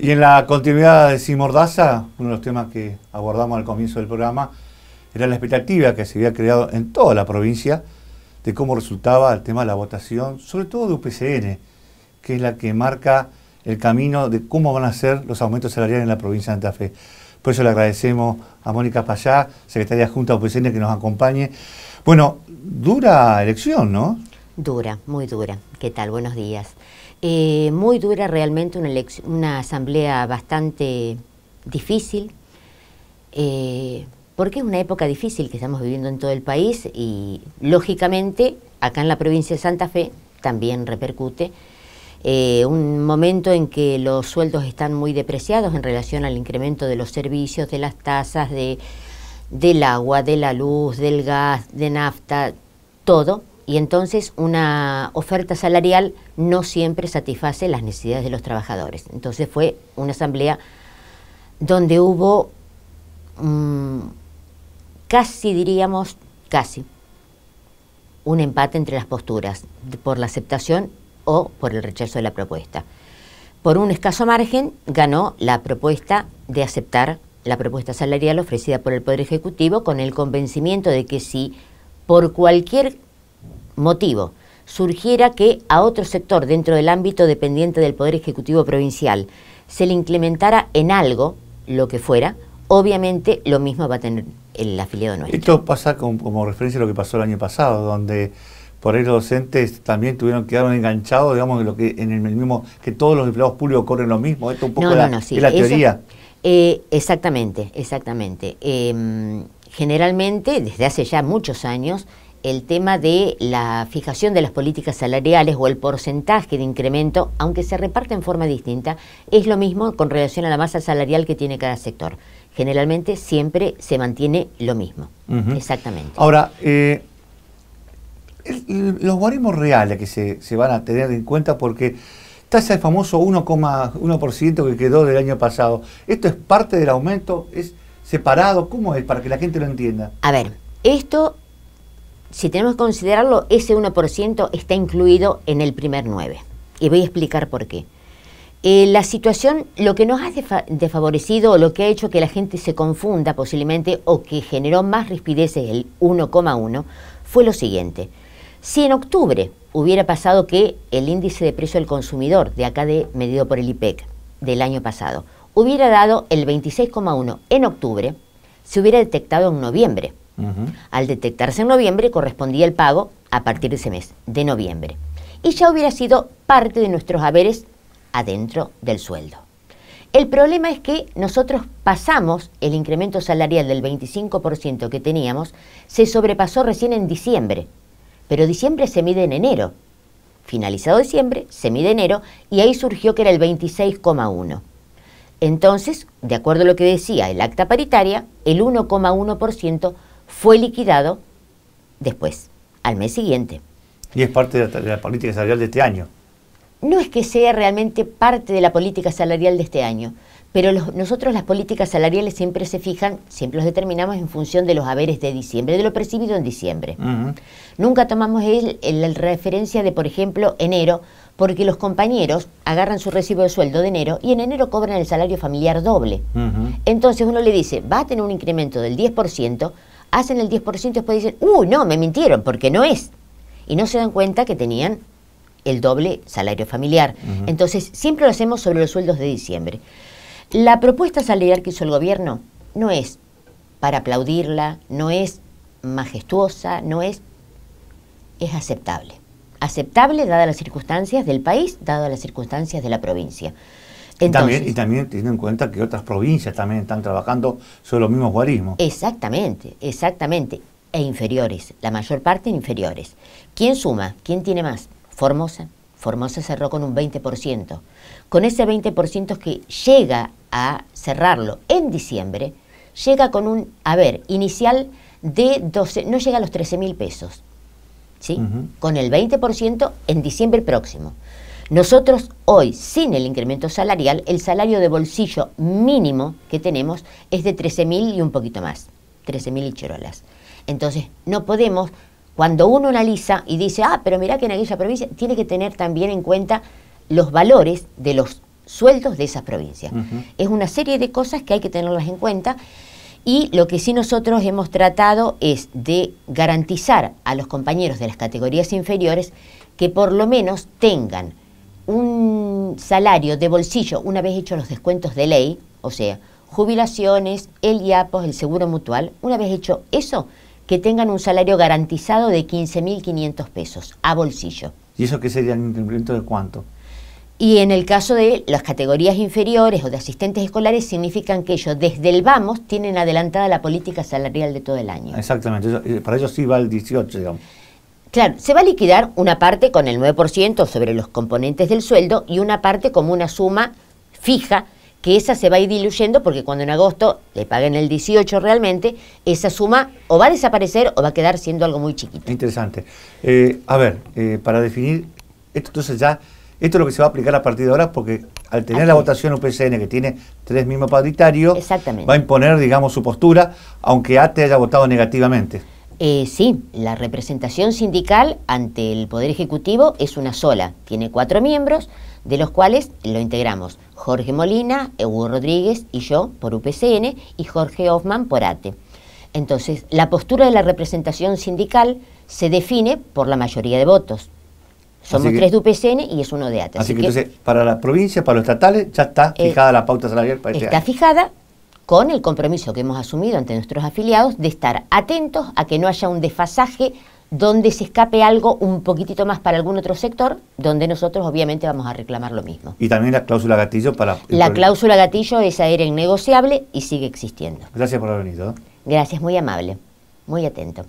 Y en la continuidad de Simordaza, uno de los temas que abordamos al comienzo del programa era la expectativa que se había creado en toda la provincia de cómo resultaba el tema de la votación, sobre todo de UPCN, que es la que marca el camino de cómo van a ser los aumentos salariales en la provincia de Santa Fe. Por eso le agradecemos a Mónica Payá, secretaria adjunta de UPCN, que nos acompañe. Bueno, dura elección, ¿no? Dura, muy dura. ¿Qué tal? Buenos días. Muy dura realmente, una asamblea bastante difícil, porque es una época difícil que estamos viviendo en todo el país y, lógicamente, acá en la provincia de Santa Fe también repercute. Un momento en que los sueldos están muy depreciados en relación al incremento de los servicios, de las tasas, del agua, de la luz, del gas, de nafta, todo. Y entonces una oferta salarial no siempre satisface las necesidades de los trabajadores. Entonces fue una asamblea donde hubo casi, diríamos, un empate entre las posturas, por la aceptación o por el rechazo de la propuesta. Por un escaso margen ganó la propuesta de aceptar la propuesta salarial ofrecida por el Poder Ejecutivo, con el convencimiento de que si por cualquier motivo surgiera que a otro sector dentro del ámbito dependiente del Poder Ejecutivo Provincial se le implementara en algo, lo que fuera, obviamente lo mismo va a tener el afiliado nuestro. Esto pasa como referencia a lo que pasó el año pasado, donde por ahí los docentes también quedaron enganchados, digamos, lo que en el mismo, que todos los empleados públicos corren lo mismo. Esto un poco sí, es la teoría. Exactamente. Generalmente, desde hace ya muchos años, el tema de la fijación de las políticas salariales o el porcentaje de incremento, aunque se reparte en forma distinta, es lo mismo con relación a la masa salarial que tiene cada sector. Generalmente siempre se mantiene lo mismo. Exactamente. Ahora, los guarismos reales que se van a tener en cuenta, porque está ese famoso 1,1% que quedó del año pasado. ¿Esto es parte del aumento? ¿Es separado? ¿Cómo es? Para que la gente lo entienda. A ver, esto, si tenemos que considerarlo, ese 1% está incluido en el primer 9. Y voy a explicar por qué. La situación, lo que nos ha desfavorecido, o lo que ha hecho que la gente se confunda posiblemente, o que generó más rispideces el 1,1, fue lo siguiente. Si en octubre hubiera pasado que el índice de precio del consumidor, de acá medido por el IPEC, del año pasado, hubiera dado el 26,1 en octubre, se hubiera detectado en noviembre. Al detectarse en noviembre, correspondía el pago a partir de ese mes, de noviembre. Y ya hubiera sido parte de nuestros haberes adentro del sueldo. El problema es que nosotros pasamos el incremento salarial del 25% que teníamos, se sobrepasó recién en diciembre, pero diciembre se mide en enero. Finalizado diciembre, se mide enero, y ahí surgió que era el 26,1. Entonces, de acuerdo a lo que decía el acta paritaria, el 1,1% fue liquidado después, al mes siguiente. Y es parte de la política salarial de este año. No es que sea realmente parte de la política salarial de este año, pero nosotros las políticas salariales siempre se fijan, siempre los determinamos en función de los haberes de diciembre, de lo percibido en diciembre. Nunca tomamos la referencia de, por ejemplo, enero, porque los compañeros agarran su recibo de sueldo de enero y en enero cobran el salario familiar doble. Entonces uno le dice, va a tener un incremento del 10%, hacen el 10% y después dicen, no, me mintieron, porque no es. Y no se dan cuenta que tenían el doble salario familiar. Entonces, siempre lo hacemos sobre los sueldos de diciembre. La propuesta salarial que hizo el gobierno no es para aplaudirla, no es majestuosa, es aceptable. Aceptable dadas las circunstancias del país, dadas las circunstancias de la provincia. Entonces, y también teniendo en cuenta que otras provincias también están trabajando sobre los mismos guarismos. Exactamente. E inferiores, la mayor parte en inferiores. ¿Quién suma? ¿Quién tiene más? Formosa cerró con un 20%. Con ese 20% que llega a cerrarlo en diciembre, llega con un haber inicial de 12, no llega a los 13.000 pesos. ¿Sí? Con el 20% en diciembre próximo. Nosotros hoy, sin el incremento salarial, el salario de bolsillo mínimo que tenemos es de 13.000 y un poquito más, 13.000 y cherolas. Entonces, no podemos, cuando uno analiza y dice, pero mirá que en aquella provincia, tiene que tener también en cuenta los valores de los sueldos de esas provincias. Es una serie de cosas que hay que tenerlas en cuenta, y lo que sí nosotros hemos tratado es de garantizar a los compañeros de las categorías inferiores que por lo menos tengan un salario de bolsillo una vez hechos los descuentos de ley, o sea, jubilaciones, el IAPOS, el seguro mutual, una vez hecho eso, que tengan un salario garantizado de 15.500 pesos a bolsillo. ¿Y eso qué sería un incremento de cuánto? Y en el caso de las categorías inferiores o de asistentes escolares, significan que ellos desde el vamos tienen adelantada la política salarial de todo el año. Exactamente, para ellos sí va el 18, digamos. Claro, se va a liquidar una parte con el 9% sobre los componentes del sueldo y una parte como una suma fija, que esa se va a ir diluyendo porque cuando en agosto le paguen el 18 realmente, esa suma o va a desaparecer o va a quedar siendo algo muy chiquito. Interesante. Para definir, entonces ya, esto es lo que se va a aplicar a partir de ahora, porque al tener la votación UPCN, que tiene 3 miembros paritarios, va a imponer, digamos, su postura, aunque ATE haya votado negativamente. Sí, la representación sindical ante el Poder Ejecutivo es una sola, tiene 4 miembros, de los cuales lo integramos Jorge Molina, Hugo Rodríguez y yo por UPCN y Jorge Hoffman por ATE. Entonces, la postura de la representación sindical se define por la mayoría de votos. Somos 3 de UPCN y es 1 de ATE. Así que entonces, para la provincia, para los estatales, ya está fijada la pauta salarial para este año. Está fijada, con el compromiso que hemos asumido ante nuestros afiliados de estar atentos a que no haya un desfasaje donde se escape algo un poquitito más para algún otro sector, donde nosotros obviamente vamos a reclamar lo mismo. Y también la cláusula gatillo para... La cláusula gatillo, esa era innegociable y sigue existiendo. Gracias por haber venido. Gracias, muy amable, muy atento.